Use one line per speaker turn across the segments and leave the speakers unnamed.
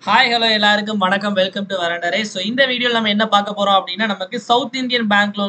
Hi, hello எல்லாருக்கும் வணக்கம். Welcome to வரண்டரை. So இந்த வீடியோவில் நம்ம என்ன பார்க்க போறோம் அப்படின்னா நமக்கு சவுத் இந்தியன் பேங்க்ல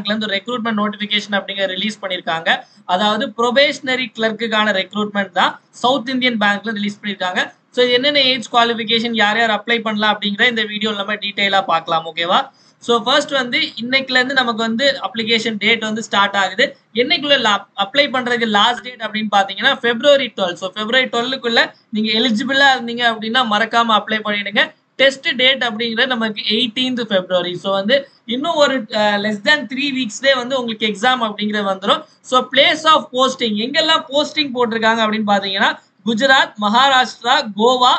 இருந்து ஒரு ரெக்ரூட்மெண்ட் நோட்டிஃபிகேஷன் அப்படிங்கிற ரிலீஸ் பண்ணியிருக்காங்க. அதாவது ப்ரொபேஷனரி கிளர்க்குக்கான ரெக்ரூட்மெண்ட் தான் சவுத் இந்தியன் பேங்க்ல ரிலீஸ் பண்ணியிருக்காங்க. ஸோ என்னென்ன ஏஜ் குவாலிஃபிகேஷன் யார் யார் அப்ளை பண்ணலாம் அப்படிங்கிற இந்த வீடியோவில் நம்ம டீட்டெயிலாக பார்க்கலாம். ஓகேவா? ஸோ ஃபர்ஸ்ட் வந்து இன்னைக்குலேருந்து நமக்கு வந்து அப்ளிகேஷன் டேட் வந்து ஸ்டார்ட் ஆகுது. என்னைக்குள்ள அப்ளை பண்றதுக்கு லாஸ்ட் டேட் அப்படின்னு பாத்தீங்கன்னா February 12. ஸோ February 12க்குள்ள நீங்க எலிஜிபிளா இருந்தீங்க அப்படின்னா மறக்காம அப்ளை பண்ணிடுங்க. டெஸ்ட் டேட் அப்படிங்கிறது நமக்கு 18th February. ஸோ வந்து இன்னும் ஒரு லெஸ் தேன் 3 வீக்ஸ்லேயே வந்து உங்களுக்கு எக்ஸாம் அப்படிங்கிறது வந்துடும். ஸோ பிளேஸ் ஆஃப் போஸ்டிங் எங்கெல்லாம் போஸ்டிங் போட்டிருக்காங்க அப்படின்னு பாத்தீங்கன்னா குஜராத், மகாராஷ்டிரா, கோவா,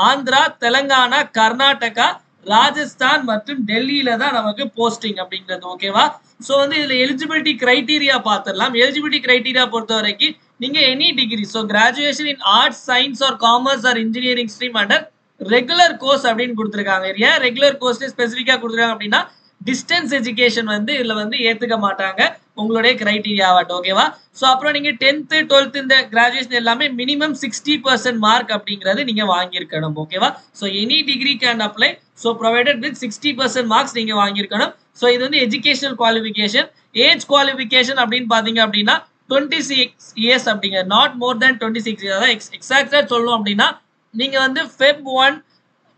ஆந்திரா, தெலங்கானா, கர்நாடகா, ராஜஸ்தான் மற்றும் டெல்லியில தான் நமக்கு போஸ்டிங் அப்படிங்கிறது. ஓகேவா? ஸோ வந்து இதுல எலிஜிபிலிட்டி கிரைட்டீரியா பார்த்துடலாம். எலிஜிபிலிட்டி கிரைட்டீரியா பொறுத்த வரைக்கும் நீங்க any degree, so graduation in arts, science or commerce R engineering stream under regular course அப்படின்னு கொடுத்துருக்காங்க. ஏன் ரெகுலர் கோர்ஸ் ஸ்பெசிஃபிக்கா கொடுத்துருக்காங்க அப்படின்னா டிஸ்டன்ஸ் எஜுகேஷன் வந்து இதுல வந்து ஏத்துக்க மாட்டாங்க உங்களுடைய கிரைட்டீரியாவாட். ஓகேவா? ஸோ அப்புறம் நீங்க 10th 12th இந்த கிராஜுவேஷன் எல்லாமே மினிமம் 60% மார்க் அப்படிங்கிறது நீங்க வாங்கியிருக்கணும். ஓகேவா? So any degree can apply. So provided with 60% marks நீங்க வாங்கியிருக்கணும். ஸோ இது வந்து எஜுகேஷனல் குவாலிஃபிகேஷன். ஏஜ் குவாலிஃபிகேஷன் அப்படின்னு பாத்தீங்க அப்படின்னா 26 இயர்ஸ் அப்படிங்க, நாட் மோர் தேன் 26 இயர்ஸ். அதாவது எக்ஸாக்டா சொல்லணும் அப்படின்னா நீங்க வந்து Feb 1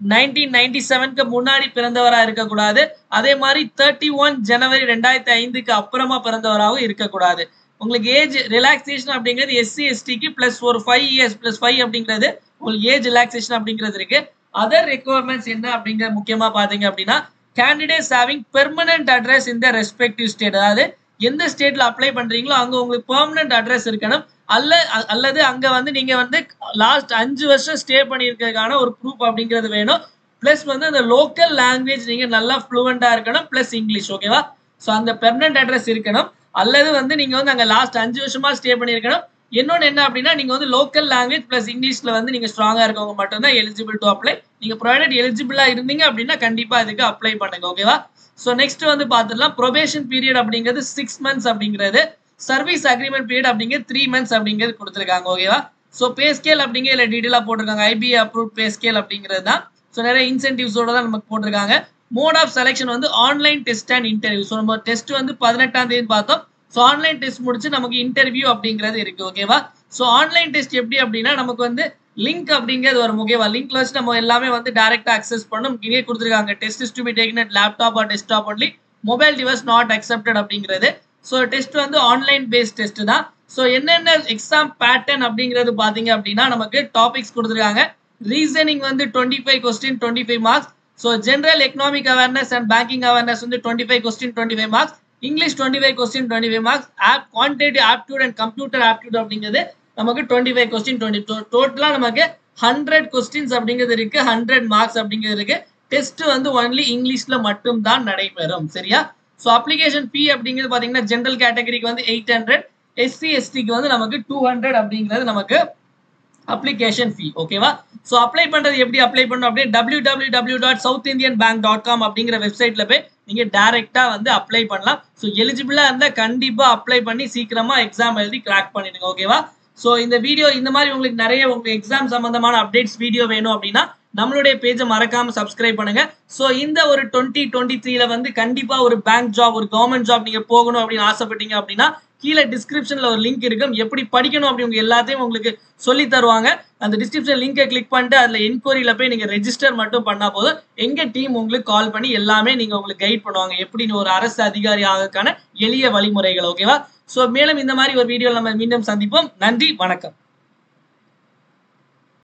1997க்கு முன்னாடி பிறந்தவரா இருக்கக்கூடாது. அதே மாதிரி 31 ஜனவரி 2005க்கு அப்புறமா பிறந்தவராகவும் இருக்கக்கூடாது. உங்களுக்கு ஏஜ் ரிலாக்ஸேஷன் அப்படிங்கிறது எஸ்சி எஸ்டிக்கு பிளஸ் ஒரு 5 இயர்ஸ் பிளஸ் 5 அப்படிங்கிறது உங்களுக்கு ஏஜ் ரிலாக்ஸேஷன் அப்படிங்கிறது இருக்கு. அதர் ரெக்குவயர்மெண்ட்ஸ் என்ன அப்படிங்கிறது முக்கியமா பாத்தீங்க அப்படின்னா கேண்டிடேட்ஸ் ஹேவிங் பெர்மனன்ட் அட்ரஸ் இன் த ரெஸ்பெக்டிவ் ஸ்டேட். அதாவது எந்த ஸ்டேட்ல அப்ளை பண்றீங்களோ அங்க உங்களுக்கு பெர்மனன்ட் அட்ரஸ் இருக்கணும். அல்லது அங்க வந்து நீங்க வந்து லாஸ்ட் 5 வருஷம் ஸ்டே பண்ணியிருக்கிறதுக்கான ஒரு ப்ரூஃப் அப்படிங்கிறது வேணும். பிளஸ் வந்து அந்த லோக்கல் லாங்குவேஜ் நீங்க நல்லா ஃப்ளூவெண்டா இருக்கணும், பிளஸ் இங்கிலீஷ். ஓகேவா? ஸோ அந்த பெர்மனன்ட் அட்ரஸ் இருக்கணும். அல்லது வந்து நீங்க வந்து அங்க லாஸ்ட் 5 வருஷமா ஸ்டே பண்ணியிருக்கணும். இன்னொன்னு என்ன அப்படின்னா நீங்க வந்து லோக்கல் லாங்குவேஜ் பிளஸ் இங்கிலீஷ்ல வந்து நீங்க ஸ்ட்ராங்கா இருக்கவங்க மட்டும் தான் எலிஜிபிள் டு அப்ளை. நீங்க ப்ரொவைடட் எலிஜிபிளா இருந்தீங்க அப்படின்னா கண்டிப்பா இதுக்கு அப்ளை பண்ணுங்க. ஓகேவா? ஸோ நெக்ஸ்ட் வந்து பாத்துடலாம். ப்ரொபேஷன் பீரியட் அப்படிங்கிறது 6 months அப்படிங்கிறது, சர்வீஸ் அக்ரிமெண்ட் பீரியட் அப்படிங்கிறது 3 months அப்படிங்கிறது கொடுத்துருக்காங்க. ஓகேவா? ஸோ பே ஸ்கேல் அப்படிங்கிற டீடைலா போட்டிருக்காங்க. IBA அப்ரூவ் பே ஸ்கேல் அப்படிங்கிறது தான். ஸோ நிறைய இன்சென்டிவ்ஸோட தான் நமக்கு போட்டிருக்காங்க. மோட் ஆஃப் செலெக்ஷன் வந்து online test and interview. So நம்ம டெஸ்ட் வந்து 18ஆம் தேதி பார்த்தோம். ஸோ ஆன்லைன் டெஸ்ட் முடிச்சு நமக்கு இன்டர்வியூ அப்படிங்கிறது இருக்கு. ஓகேவா? ஸோ ஆன்லைன் டெஸ்ட் எப்படி அப்படின்னா நமக்கு வந்து லிங்க் அப்படிங்கிறது வரும். ஓகேவா? லிங்க்ல வச்சு நம்ம எல்லாமே வந்து டைரக்டா அக்சஸ் பண்ணணும். இங்கே கொடுத்துருக்காங்க test is to be taken at laptop or desktop only, mobile device not accepted அப்படிங்கிறது. ஸோ டெஸ்ட் வந்து ஆன்லைன் பேஸ்ட் டெஸ்ட் தான். ஸோ என்னென்ன எக்ஸாம் பேட்டர்ன் அப்படிங்கிறது பாத்தீங்க அப்படின்னா நமக்கு டாபிக்ஸ் கொடுத்துருக்காங்க. ரீசனிங் வந்து 25 question 25 marks. So general economic awareness and banking awareness வந்து 25 question 25 marks. English 25 question 25 marks. Quantitative aptitude and computer aptitude அப்படிங்கிறது நமக்கு 25 கொஸ்டின் 20. டோட்டலா நமக்கு 100 கொஸ்டின்ஸ் அப்படிங்கிறது இருக்கு, 100 மார்க்ஸ் அப்படிங்கிறது இருக்கு. டெஸ்ட் வந்து ஒன்லி இங்கிலீஷ்ல மட்டும் தான் நடைபெறும். சரியா? ஸோ அப்ளிகேஷன் ஃபீ அப்படிங்கிறது பாத்தீங்கன்னா ஜென்ரல் கேட்டகரிக்கு வந்து 800, எஸ்சி எஸ்டிக்கு வந்து நமக்கு 200 அப்படிங்கிறது நமக்கு அப்ளிகேஷன் ஃபீ. ஓகேவா? ஸோ அப்ளை பண்றது எப்படி அப்ளை பண்ணணும் அப்படின்னு www.southindianbank.com அப்படிங்கிற வெப்சைட்ல போய் நீங்க டைரக்டா வந்து அப்ளை பண்ணலாம். ஸோ எலிஜிபிளா இருந்தா கண்டிப்பா அப்ளை பண்ணி சீக்கிரமா எக்ஸாம் எழுதி கிராக் பண்ணிடுங்க. ஓகேவா? ஸோ இந்த வீடியோ இந்த மாதிரி உங்களுக்கு நிறைய உங்களுக்கு எக்ஸாம் சம்பந்தமான அப்டேட்ஸ் வீடியோ வேணும் அப்படின்னா நம்மளுடைய பேஜை மறக்காம சப்ஸ்கிரைப் பண்ணுங்க. ஸோ இந்த ஒரு 2023ல வந்து கண்டிப்பா ஒரு பேங்க் ஜாப், ஒரு கவர்மெண்ட் ஜாப் நீங்க போகணும் அப்படின்னு ஆசைப்பட்டீங்க அப்படின்னா கீழே டிஸ்கிரிப்ஷன்ல ஒரு லிங்க் இருக்கும். எப்படி படிக்கணும் அப்படி எல்லாத்தையும் உங்களுக்கு சொல்லி தருவாங்க. அந்த டிஸ்கிரிப்ஷன் லிங்கை கிளிக் பண்ணிட்டு அதுல என்கொயரியில போய் நீங்க ரெஜிஸ்டர் மட்டும் பண்ணா போதும். எங்க டீம் உங்களுக்கு கால் பண்ணி எல்லாமே நீங்க உங்களுக்கு கைட் பண்ணுவாங்க, எப்படி ஒரு அரசு அதிகாரி ஆகிறதுக்கான எளிய வழிமுறைகள். ஓகேவா? ஸோ மேலும் இந்த மாதிரி ஒரு வீடியோ நம்ம மீண்டும் சந்திப்போம். நன்றி, வணக்கம்.